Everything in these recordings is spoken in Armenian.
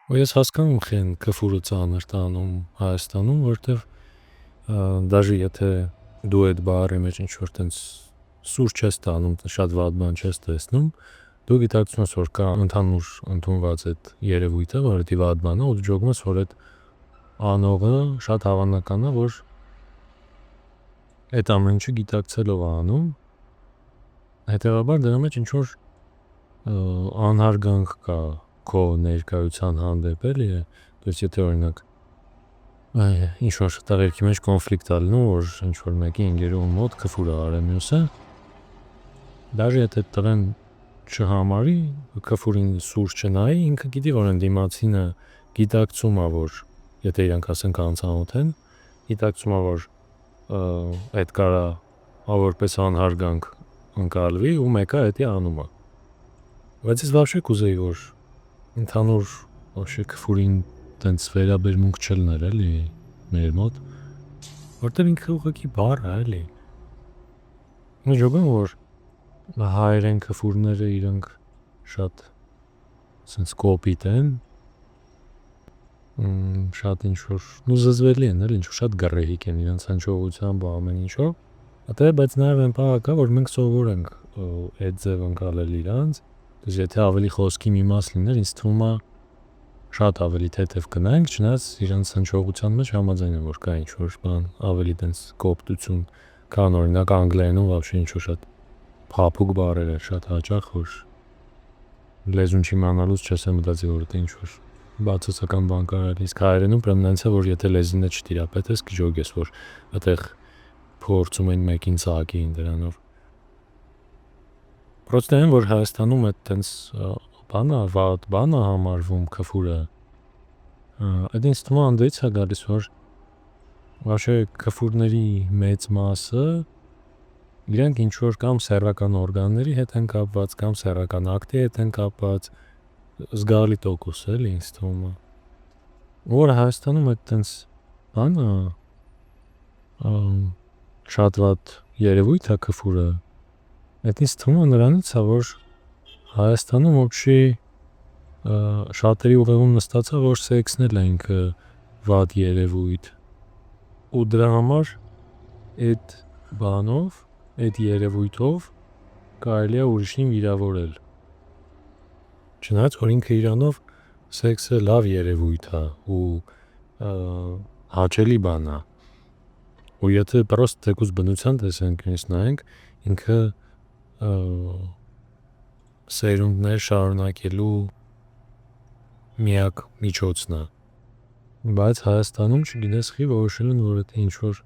ու ես հասկանում եմ քֆուրը ծանր տանում Հայաստանում, որտեվ դաժե եթե դու այդ բառի մեջ ինչ-որ տենց սուր չես տանում, շատ վատ բան չես տեսնում, դու գիտակցում ես, որ կա ընդհանուր ընդունված այդ երևույթը, որը դի վատ բան է, ու դու ջոգում ես, որ այդ անողը շատ հավանական է, որ այդ ամեն ինչը գիտակցելով է անում, հետևաբար դրա մեջ ինչ-որ անհարգանք կա քո ներկայության հանդեպ, էլի, то есть եթե օրինակ ինչ-որ տղերքի մեջ կոնֆլիկտ ա լինում, որ ինչ-որ մեկի ընկերուհու մոտ քֆուր է արել մյուսը, դաժե եթե տղեն չհամարի, քֆուրին սուր չնայի, ինքը գիտի, որ դիմացինը գիտակցում է, որ եթե իրանք ասենք անծանոթ են, գիտակցում է, որ այդ կարա որպես անհարգանք ընկալվի ու մեկը էդի անում է։ Բայց ես вообще կուզեի, որ ընդհանուր вообще քֆուրին տենց վերաբերմունք չլներ, էլի, մեր մոտ, որտեղ ինքը ուղղակի բառ է, էլի։ Ու ջոգում որ հայերեն քֆուրները իրանք շատ սենց կոպիտ են, շատ ինչ-որ զզվելի են, էլի, ինչ-որ շատ գռեհիկ են իրանց հնչողությամբ ամեն ինչով, բայց նաև այն պահը կա, որ մենք սովոր ենք այդ ձև ընկալել իրանց, դες եթե ավելի խոսքի մի մաս լիներ, ինձ թվում է շատ ավելի թեթև կնայինք, չնայած իրանց հնչողության մեջ համաձայն եմ, որ կա ինչ-որ բան ավելի տենց կոպտություն, կան օրինակ անգլերենում вообще ինչ-որ շատ փափուկ բառեր են, շատ հաճախ, որ լեզուն չիմանալուց չես մտածի, որ դա ինչ-որ բացասական բան կարա լինի, իսկ հայերենում պրեմ նենց է, որ եթե լեզինը չտիրապետես, կջոգես, որ այդտեղ փորձում են մեկին ծաղկին դրանով։ Պրոստը այն, որ Հայաստանում այդ տենց բանը, վատ բանը համարվում քֆուրը, այդ ինձ թվում է անդից է գալիս, որ вообще քֆուրների մեծ մասը իրենք ինչ-որ կամ սեռական օրգանների հետ են կապված, կամ սեռական ակտի հետ են կապված, զգալի տոկոս էլի ինձ թվում է։ Որ Հայաստանում այդ տենց բանը շատ վատ երևույթ է քֆուրը, այդ ինձ թվում է նրանից է, որ Հայաստանում ոբշի շատերի ուղեղում նստած է, որ սեքսն էլ է ինքը վատ երևույթ, ու դրա համար այդ բանով, այդ երևույթով կարելի է ուրիշին վիրավորել։ Չնայած որ ինքը իրանով սեքսը լավ երևույթ է ու հաճելի բան է։ Ու եթե պրոստ թեկուզ բնության տեսենք, նայենք, ինքը սերունդներ շարունակելու միակ միջոցն է։ Բայց Հայաստանում չգիտես խի որոշել են, որ դա ինչ-որ,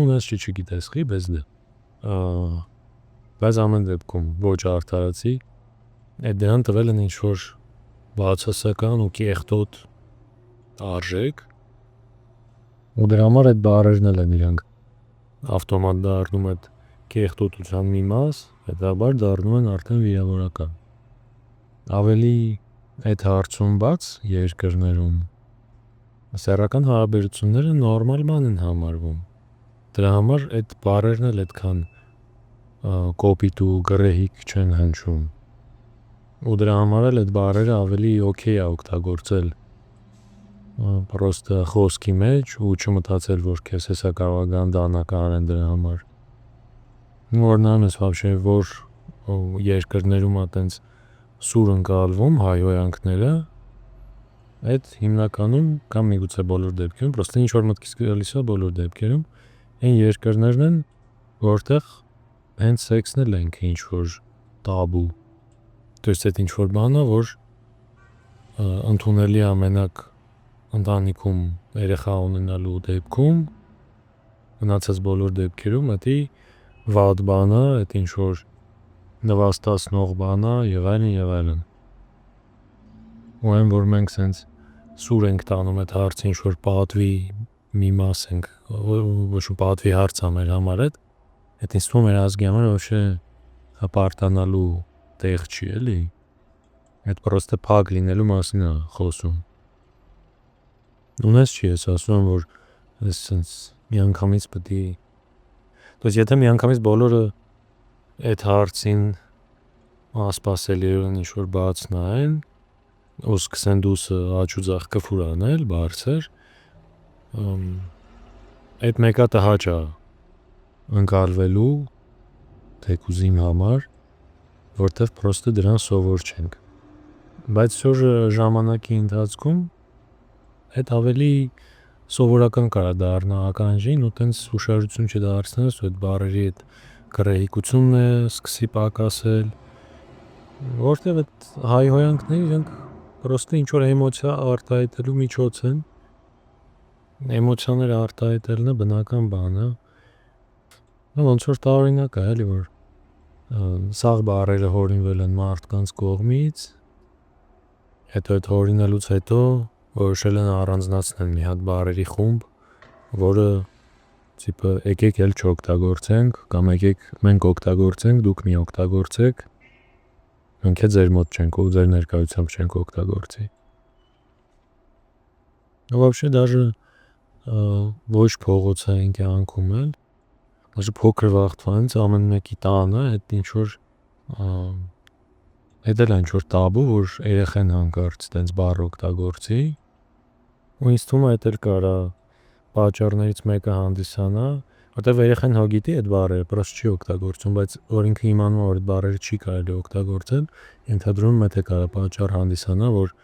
ունես չգիտես խի, bez դե։ Բայց ամեն դեպքում ոչ արդարացի, այդ դրան տվել են ինչ-որ բացասական ու կեղտոտ արժեք, ու դրա համար այդ բառերն էլ են իրանք ավտոմատ դառնում այդ կեղտոտության մի մաս, հետաբար դառնում են արդեն վիրավորական։ Ավելի այդ հարցում բաց երկրներում սեռական հարաբերությունները նորմալ բան են համարվում։ Դրա համար այդ բառերն էլ այդքան կոպիտ ու գռեհիկ չեն հնչում։ Ու դրա համար էլ այդ բառերը ավելի օքեյ է օգտագործել պրոստը խոսքի մեջ ու չմտածել, որ քեզ հեսա կարող է դանական են դրա համար։ Որ նայում ես вообще որ երկրներում է տենց սուր ընկալվում հայհոյանքները, այդ հիմնականում կամ միգուցե բոլոր դեպքերում, պրոստը ինչ որ մտքից գալիս է բոլոր դեպքերում, այն երկրներն են, որտեղ հենց սեքսն էլ է ինքը ինչ որ տաբու։ То есть այդ ինչ որ բան է, որ ընդունելի է մենակ ընտանիքում երեխա ունենալու դեպքում, մնացած բոլոր դեպքերում դա վատ բան է, այդ ինչ որ նվաստացնող բան է եւ այլն եւ այլն։ Ու այն որ մենք սենց սուր ենք տանում այդ հարցը, ինչ որ պատվի մի մաս ենք, ոչ ու պատվի հարց է մեր համար այդ ինձ թվում է ազգի համար вообще հպարտանալու տեղ չի, էլի։ Այդ պրոստը փակ լինելու մասին է խոսում։ Ունես չի ես ասում եմ, որ սենց միանգամից պետք է То есть եթե միանգամից բոլորը այդ հարցին ասպասելիորեն ինչ որ բաց նայեն ու սկսեն դուսը աճ ու ձախ կֆուր անել, բարձր, այդ մեկը տհաճ է ընկալվելու թեկուզ իմ համար, որտեվ պրոստը դրան սովոր չենք։ Բայց որ ժամանակի ընթացքում այդ ավելի սովորական կարա դառնա ականջին ու տենց ուշադրություն չդարձնես ու այդ բառերի այդ գրեհիկությունն է սկսի պակասել, որտեվ այդ հայհոյանքները իրենք պրոստը ինչ-որ էմոցիա արտահայտելու միջոց են, էմոցիաները արտահայտելն է բնական բան է, ոնց որ տարօրինակ է, էլի որ սաղ բառերը հորինվել են մարդկանց կողմից, հետո այդ հորինելուց հետո որոշել են առանձնացնել մի հատ բառերի խումբ, որը տիպը եկեք էլ չօգտագործենք կամ եկեք մենք օգտագործենք, դուք մի օգտագործեք, մենք է ձեր մոտ չենք ու ձեր ներկայությամբ չենք օգտագործի։ Вообще даже ոչ փողոցային կյանքում էլ, даже փոքր վաղտվանից ամեն մեկի տանը այդ ինչ որ այդ էլ ինչ որ տաբու, որ երեխան հանկարծ տենց բառ օգտագործի, ու ինձ թվում է այդ էլ կարա պատճառներից մեկը հանդիսանա, որտեվ երեխան հա գիտի այդ բառերը, պրոստը չի օգտագործում, բայց որ ինքը իմանում որ այդ բառերը չի կարելի օգտագործել, ենթադրում եմ թե կարա պատճառ հանդիսանա, որ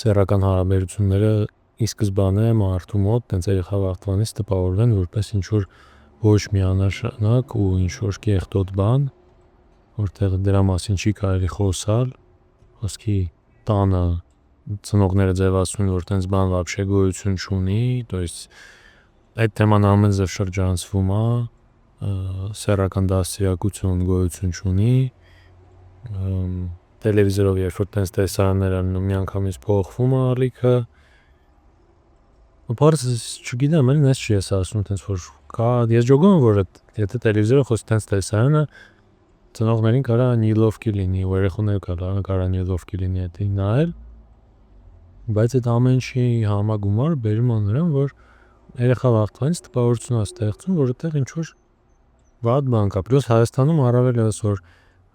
սեռական հարաբերությունները ի սկզբանե մարդու մոտ տենց երեխա վաղտվանից տպավորվեն որպես ինչ որ ոչ միանշանակ ու ինչ որ կեղտոտ բան, որտեղ դրա մասին չի կարելի խոսալ, ոսկի տանը ծնողները ձևացնում որ տենց բան вообще գոյություն չունի, то есть այդ թեման ամեն ձև շրջանցվում է, սեռական դաստիարակություն գոյություն չունի, տելևիզորով երբ որ տենց տեսարաններ են միանգամից փոխվում է ալիքը, Պարզ չգիտեմ, էլի ես չի ես ասում տենց որ կա, ես ջոգում եմ որ եթե տելևիզորը խոսի տենց տեսարանը ծնողներին կարա նիլովկի լինի, ու երեխաները կարա նիլովկի լինի այդ նայել, բայց այդ ամեն ինչի համագումարը բերում է նրան, որ երեխա վաղտվանից տպավորություն է ստեղծում, որ այդտեղ ինչ որ վատ բան կա, պլյուս Հայաստանում առավել էս որ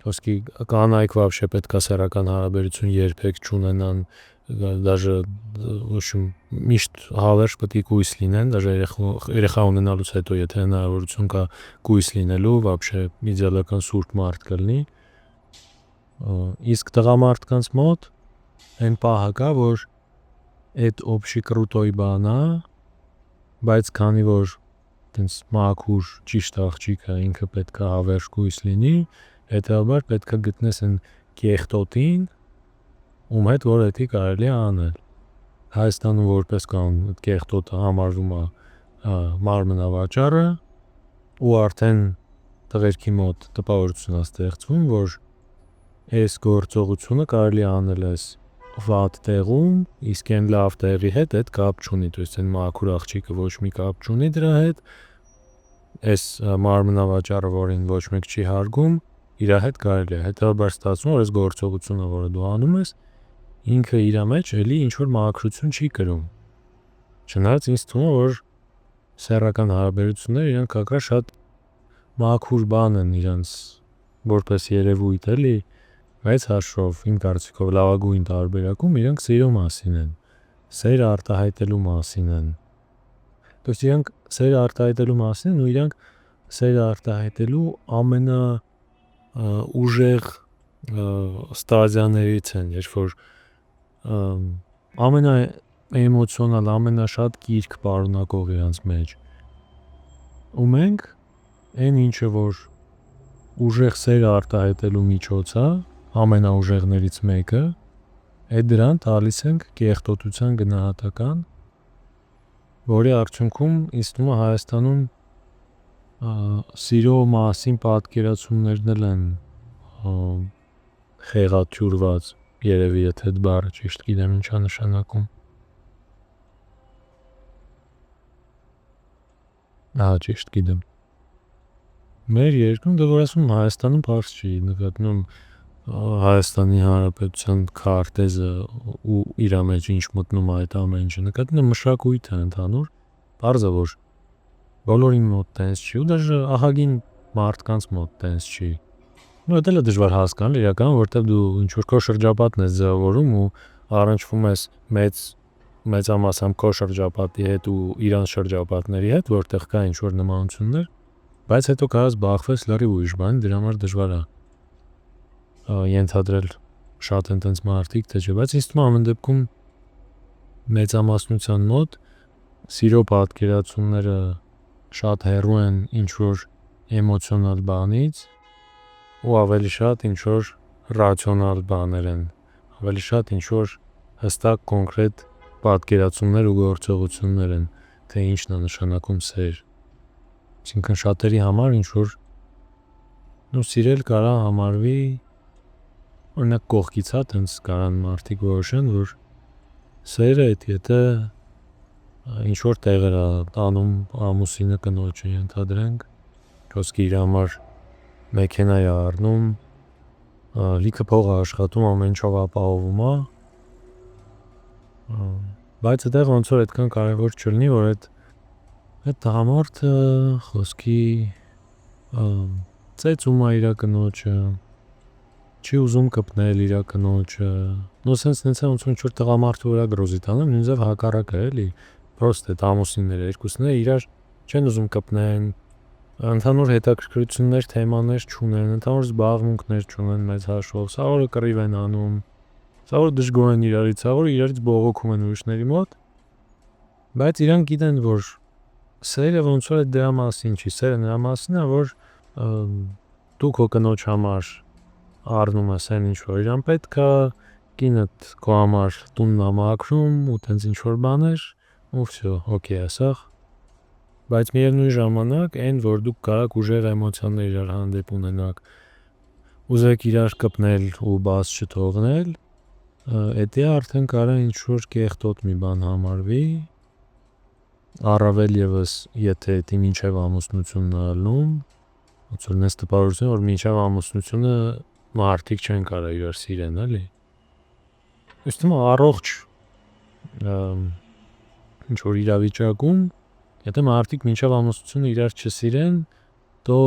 ոսկի կանայք вообще պետքա սեռական հարաբերություն երբեք չունենան, даже в общем միշտ հավերժ պետք է կույս լինեն, даже երեխա ունենալուց հետո եթե հնարավորություն կա կույս լինելու, вообще իդեալական սուրբ մարդ կլինի, իսկ տղամարդկանց մոտ այն պահը կա, որ այդ общий крутой բան է, բայց քանի որ տենց մաքուր ճիշտ աղջիկը ինքը պետքա հավերժ կույս լինի, հետեւաբար պետքա գտնես այն կեղտոտին, ում հետ որ էդի կարելի է անել։ Հայաստանում որպես կանոն կեղտոտը համարվում է մարմնավաճառը, ու արդեն տղերքի մոտ տպավորություն է ստեղծվում, որ այս գործողությունը կարելի է անել այս վատ տեղում, իսկ այն լավ տեղի հետ այդ կապ չունի, то есть այն մաքուր աղջիկը ոչ մի կապ չունի դրա հետ, այս մարմնավաճառը, որին ոչ մեկ չի հարգում, իր հետ կարելի է, հետեւաբար ստացվում որ այս գործողությունը, որը դու անում ես, ինքը իր մեջ էլի ինչ որ մաքրություն չի կրում։ Չնայած ինձ թվում է որ սեռական հարաբերությունները իրանք ակրա շատ մաքուր բան են իրանց որպես երևույթ էլի, բայց հաշվով իմ կարծիքով լավագույն տարբերակում իրանք սիրո մասին են, սեր արտահայտելու մասին են։ То есть իրանք սեր արտահայտելու մասին են ու իրանք սեր արտահայտելու ամենա ուժեղ ստադիաներից են, երբ որ ամենա էմոցիոնալ, ամենաշատ կիրք պարունակող իրանց մեջ։ Ու մենք այն ինչը որ ուժեղ սեր արտահայտելու միջոց է, ամենաուժեղներից մեկը, այդ դրան տալիս ենք կեղտոտության գնահատական, որի արդյունքում ինձ թվում է Հայաստանում սիրո մասին պատկերացումներն էլ են խեղաթյուրված, երևի եթե այդ բառը ճիշտ գիտեմ ինչ է նշանակում։ Ճիշտ գիտեմ։ Մեր երկրում դե որ ասում Հայաստանում բարձ չի նկատնում Հայաստանի Հանրապետության քարտեզը ու իր մեջ ինչ մտնում է այդ ամեն ինչը, նկատնում եմ մշակույթը ընդհանուր, բարձր որ բոլորի մոտ տենց չի, ու даже ահագին մարդկանց մոտ տենց չի։ Ու դա էլ է դժվար հասկանալ իրական, որտեղ դու ինչ որ քո շրջապատն ես ձևավորում ու առնչվում ես մեծամասամբ քո շրջապատի հետ ու իրանց շրջապատների հետ, որտեղ կա ինչ-որ նմանություններ, բայց հետո կարաս բախվես լրիվ ուրիշ բան, դրա համար դժվար է ենթադրել շատ են տենց մարդիկ, թե չէ, բայց ինձ թվում է ամեն դեպքում մեծամասնության մոտ սիրո պատկերացումները շատ հեռու են ինչ-որ էմոցիոնալ բանից ու ավելի շատ ինչ-որ ռացիոնալ բաներ են, ավելի շատ ինչ-որ հստակ կոնկրետ պատկերացումներ ու գործողություններ են, թե ինչն է նշանակում սեր։ Այսինքն շատերի համար ինչ-որ սիրել կարա համարվի օրինակ կողքից տենց կարան մարդիկ որոշեն, որ սերը եթե ինչ-որ տեղեր է տանում ամուսինը կնոջը ենթադրենք, խոսքի իր համար մեքենա է առնում, լիքը փող է աշխատում, ամեն ինչով ապահովում է, բայց այդտեղ ոնց որ այդքան կարևոր չլինի, որ այդ տղամարդը խոսքի ծեծում է իր կնոջը, չի ուզում կպնել իր կնոջը, նույնիսկ նենց է ոնց որ ինչ-որ տղամարդու վրա գրոզի տանում, նույնիսկ հակառակը էլի, պրոստ այդ ամուսինները երկուսն իրար չեն ուզում կպնեն, ընդհանուր հետաքրքրություններ, թեմաներ չունեն, ընդհանուր զբաղմունքներ չունեն մեծ հաշվով, սա որը կռիվ են անում, սա որ դժգոհ են իրարից, սա որ իրարից բողոքում են ուրիշների մոտ, բայց իրանք գիտեն, որ սերը ոնց որ դրա մասին չի, սերը նրա մասին է, որ դու քո կնոջ համար առնում ես այն ինչ որ իրան պետք է, կինդ քո համար տունն է մաքրում ու տենց ինչ որ բաներ, ու վсё, օքեյ է սա։ Բայց միևնույն ժամանակ այն որ դուք կարաք ուժեղ էմոցիաներ իրար հանդեպ ունենաք, ուզեք իրար կպնել ու բաց չթողնել, դա արդեն կարա ինչ որ կեղտոտ մի բան համարվի, առավել եւս եթե դա մինչեւ ամուսնությունն է ալնում, ոնց որ նես տպավորություն որ մինչեւ ամուսնությունը մարդիկ չեն կարող իրար սիրեն, էլի։ Իսկ թվում է առողջ ինչ որ իրավիճակում, եթե մարդիկ մինչեւ ամուսնությունը իրար չսիրեն, то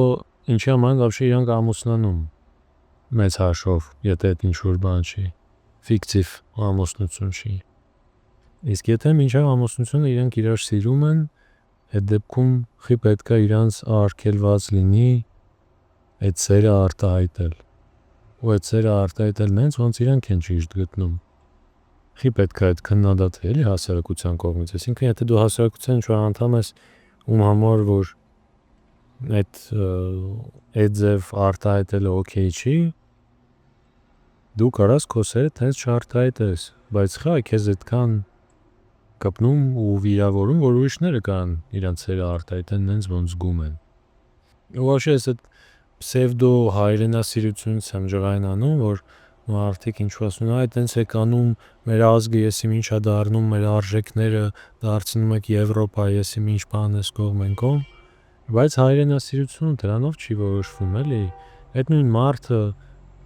ինչի համար вообще իրանք ամուսնանում մեծ հաշվով, եթե այդ ինչ որ բան չի, ֆիկտիվ ամուսնություն չի։ Իսկ եթե մինչեւ ամուսնությունը իրանք իրար սիրում են, այդ դեպքում խի պետք է իրանց արգելված լինի այդ սերը արտահայտել։ Ու այդ սերը արտահայտել նենց ոնց իրանք են ճիշտ գտնում։ Խի պետք է այդ քննադատվի էլի հասարակության կողմից, այսինքն եթե դու հասարակության ինչ-որ անդամ ես, ում համար որ այդ ձև արտահայտելը օքեյ չի, դու կարաս քո սերը տենց չարտահայտես, բայց խա քեզ այդքան կպնում ու վիրավորում, որ ուրիշները կան իրանց սերը արտահայտեն նենց ոնց զգում են։ Ու вообще այդ պսևդո հայրենասիրությունից եմ ջղայնանում, որ մարդիկ ինչ-որ ասում են, այդտենց եք անում, մեր ազգը եսիմ ինչ է դառնում, մեր արժեքները դարձնում եք Եվրոպա, եսիմ ինչ բան ես կողմ են կողմ, բայց հայրենասիրությունը դրանով չի որոշվում, էլի։ Այդ նույն մարդը,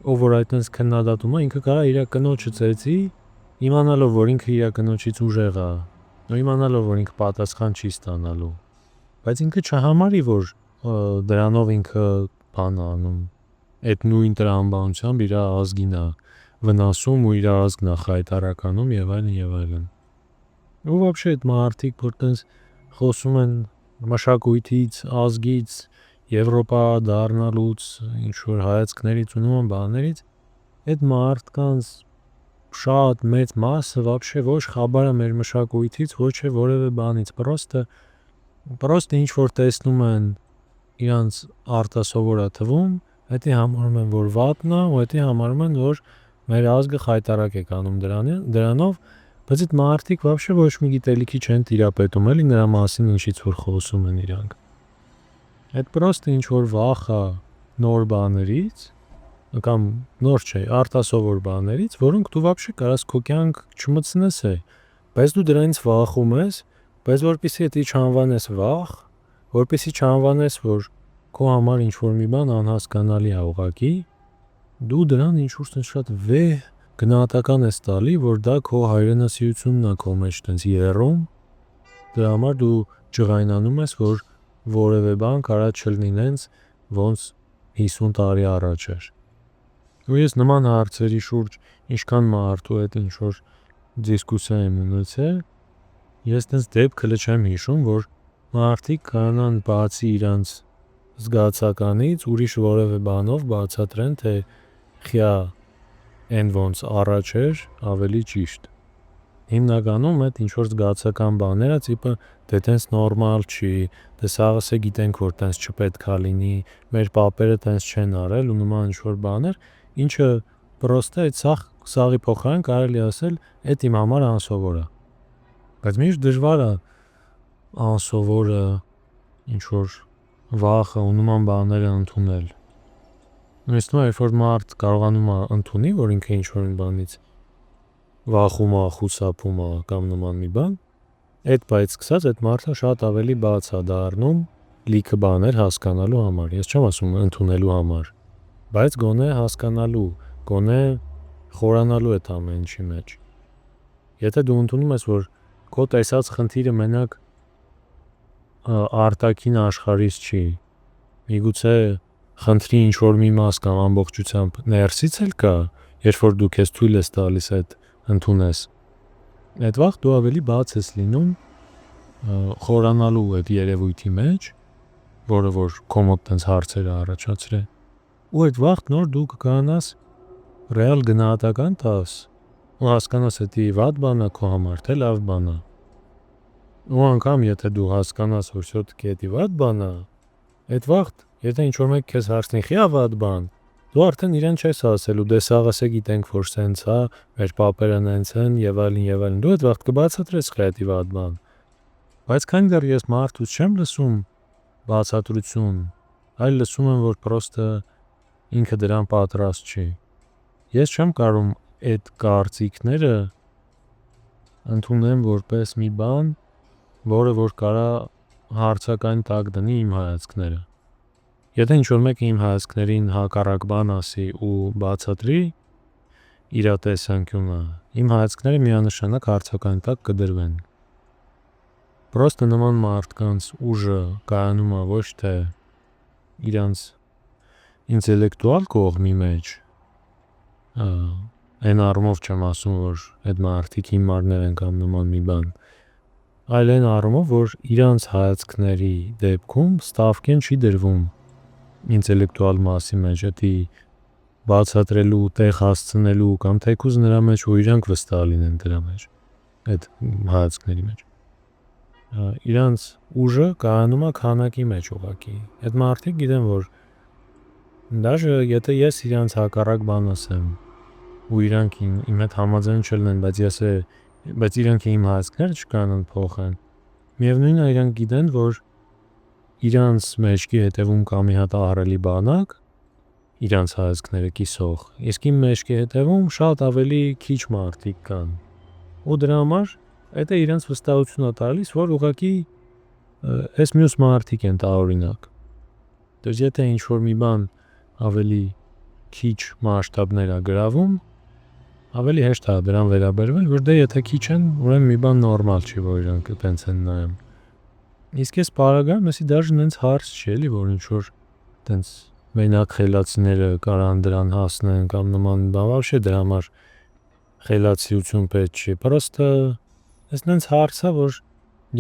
ով որ այդտենց քննադատում է, ինքը կարա իր կնոջը ծեծի, իմանալով որ ինքը իր կնոջից ուժեղ է, ու իմանալով որ ինքը պատասխան չի ստանալու, բայց ինքը չհամարի որ դրանով ինքը բան անում, այդ նույն տրամաբանությամբ իր ազգին է վնասում ու իր ազգն է խայտարականում եւ այլն եւ այլն։ Ու вообще այդ մարդիկ որ տենց խոսում են մշակույթից, ազգից, Եվրոպա դառնալուց, ինչ որ հայացքներից ու նման բաներից, այդ մարդկանց շատ մեծ մասը вообще ոչ խաբար է մեր մշակույթից, ոչ է որևէ բանից, պրոստը ինչ որ տեսնում են իրանց արտասովոր է թվում, դա համարում են որ վատն է, ու դա համարում են որ մեր ազգը խայտարակ է անում դրանով, բայց այդ մարդիկ вообще ոչ մի գիտելիքի չեն տիրապետում, էլի նրա մասին ինչից որ խոսում են իրանք։ Այդ պրոստը ինչ որ վախ է նոր բաներից, կամ նոր չէ, արտասովոր բաներից, որոնք դու вообще կարաս քո կյանք չմտցնես, բայց դու դրանից վախում ես, բայց որպեսզի դա չանվանես վախ, որպեսզի չանվանես որ քո համար ինչ որ մի բան անհասկանալի է ուղղակի, դու դրան ինչ որ շատ վեհ գնահատական ես տալի, որ դա քո հայրենասիրությունն է քո մեջ տենց երում, դրա համար դու ջղայնանում ես, որ որևէ բան կարա չլինի նենց, ոնց 50 տարի առաջ էր։ Ու ես նման հարցերի շուրջ ինչքան մարդու հետ ինչ որ դիսկուսիա եմ ունեցել, ես տենց դեպքը չեմ հիշում, որ մարդիկ կանան բացի իրանց զգացականից ուրիշ որևէ բանով բացատրեն, թե խիա այն ոնց առաջ էր ավելի ճիշտ։ Հիմնականում այդ ինչ-որ զգացական բաները տիպը դե տենց նորմալ չի, դե սաղս է գիտենք, որ տենց չպետք է լինի, մեր պապերը տենց չեն արել ու նման ինչ-որ բաներ, ինչը պրոստը այդ սաղի փոխարեն կարելի ասել այդ իմ համար անսովոր է։ Բայց միշտ դժվար է անսովորը ինչ-որ վախը ու նման բաները ընդունել։ Նույնիսկ երբ որ մարդ կարողանում է ընդունի, որ ինքը ինչ-որ մի բանից վախում է, խուսափում է կամ նման մի բան, այդ բայց սկսած այդ մարդը շատ ավելի բաց է դառնում լիքը բաներ հասկանալու համար։ Ես չեմ ասում ընդունելու համար, բայց գոնե հասկանալու, գոնե խորանալու այդ ամեն ինչի մեջ։ Եթե դու ընդունում ես, որ քո տեսած խնդիրը մենակ արտաքին աշխարհից չի, միգուցե խնդրի ինչ-որ մի մաս կամ ամբողջությամբ ներսից էլ կա, երբ որ դու քեզ թույլ ես տալիս այդ ընդունես, այդ վաղ դու ավելի բաց ես լինում խորանալու այդ երևույթի մեջ, որը որ քո մոտ տենց հարցեր է առաջացրել։ Ու այդ վաղ նոր դու կկանաս ռեալ գնահատական տաս ու հասկանաս դա վատ բան է քո համար, թե լավ բան է։ Ու անգամ եթե դու հասկանաս, որ շուտկի դա վատ բան է, այդ վաղ եթե ինչ-որ մեկ քեզ հարցնի խիա վատ բան, դու արդեն իրեն չես ասելու, դե սաղս է գիտենք, որ սենց է, մեր պապերը նենց են եւ այլն, դու այդ վաղ կբացատրես խիա դա վատ բան։ Բայց քանի դեռ ես մարդուց չեմ լսում բացատրություն, այլ լսում եմ, որ պրոստը ինքը դրան պատրաստ չի։ Ես չեմ կարող այդ կարծիքները ընդունեմ որպես մի բան, որը որ կարա հարցակային տակ դնի իմ հայացքները։ Եթե ինչ-որ մեկը իմ հայացքներին հակառակ բան ասի ու բացատրի իր տեսանկյունը, իմ հայացքները միանշանակ հարցակային տակ կդրվեն։ Պրոստը նման մարդկանց ուժը կայանում է ոչ թե իրանց ինտելեկտուալ կողմի մեջ, այն առումով չեմ ասում, որ այդ մարդիկ հիմարներ են կամ նման մի բան, այլ այն առումով, որ իրանց հայացքների դեպքում ստավկեն չի դրվում ինտելեկտուալ մասի մեջ, դա բացատրելու, տեղ հասցնելու կամ թեկուզ նրա մեջ, որ իրանք վստահ լինեն դրա մեջ, այդ հայացքների մեջ։ Իրանց ուժը կայանում է քանակի մեջ ուղղակի։ Այդ մարդիկ գիտեն, որ դաժե եթե ես իրանց հակառակ բան ասեմ ու իրանք իմ հետ համաձայն չլինեն, բայց իրանք իմ հայացքները չկանան փոխեն, միևնույնն է իրանք գիտեն, որ իրանց մեջքի հետևում կա մի հատ ահռելի բանակ, իրանց հայացքները կիսող, իսկ իմ մեջքի հետևում շատ ավելի քիչ մարդիկ կան։ Ու դրա համար դա իրանց վստահություն է տալիս, որ ուղղակի այս մյուս մարդիկ են տարօրինակ։ Դες եթե ինչ-որ մի բան ավելի քիչ մասշտաբներ է գրավում, ավելի հեշտ է դրան վերաբերվել, որ դե եթե քիչ են, ուրեմն մի բան նորմալ չի, որ իրանք տենց են նայում։ Իսկ այս պարագայում էսի դաժե նենց հարց չի էլի, որ ինչ-որ տենց մենակ խելացիները կարան դրան հասնեն կամ նման բան, вообще դրա համար խելացիություն պետք չի, պրոստը այս նենց հարց է, որ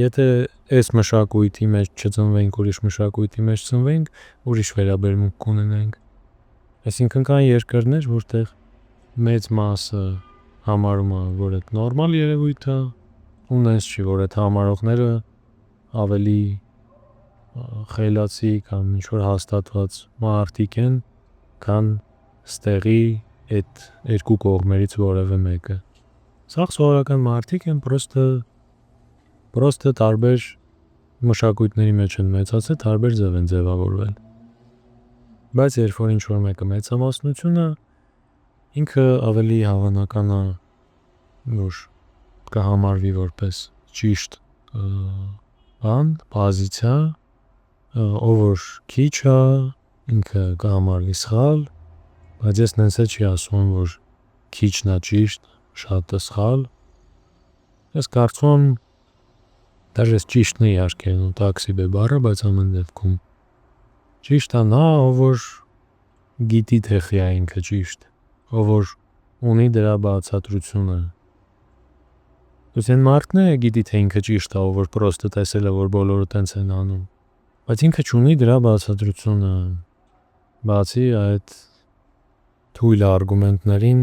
եթե այս մշակույթի մեջ չծնվենք, ուրիշ մշակույթի մեջ ծնվենք, ուրիշ վերաբերմունք կունենենք։ Այսինքն կան երկրներ, որտեղ մեծ մասը համարում է, որ այդ նորմալ երևույթ է, ու նենց չի, որ այդ համարողները ավելի խելացի կամ ինչ-որ հաստատված մարդիկ են, քան ստեղի այդ երկու կողմերից որևէ մեկը։ Սաղ սովորական մարդիկ են, պրոստը տարբեր մշակույթների մեջ են մեծացել, տարբեր ձև են ձևավորվել։ Բայց երբ որ ինչ-որ մեկը մեծամասնություն է, ինքը ավելի հավանական է, որ կհամարվի որպես ճիշտ բան, պոզիցիա, ով որ քիչ է, ինքը կհամարվի սխալ, բայց ես նենց չի ասում, որ քիչն է ճիշտ, շատը սխալ։ Ես կարծում եմ, դաժե ճիշտն է իհարկե տաքսի բառը, բայց ամեն դեպքում ճիշտ է նա, ով որ գիտի թե խիա ինքը ճիշտ, ով որ ունի դրա բացատրությունը, Ուսեն մարդն է գիտի թե ինքը ճիշտ է, որ պրոստը տեսել է, որ բոլորը տենց են անում։ Բայց ինքը չունի դրա բացատրությունը։ Բացի այդ թույլ արգումենտներին,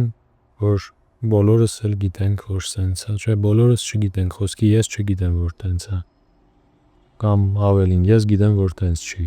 որ բոլորս էլ գիտենք, որ սենց է, չէ, բոլորս չգիտենք, խոսքի ես չգիտեմ, որ տենց է։ Կամ ավելին, ես գիտեմ, որ տենց չի։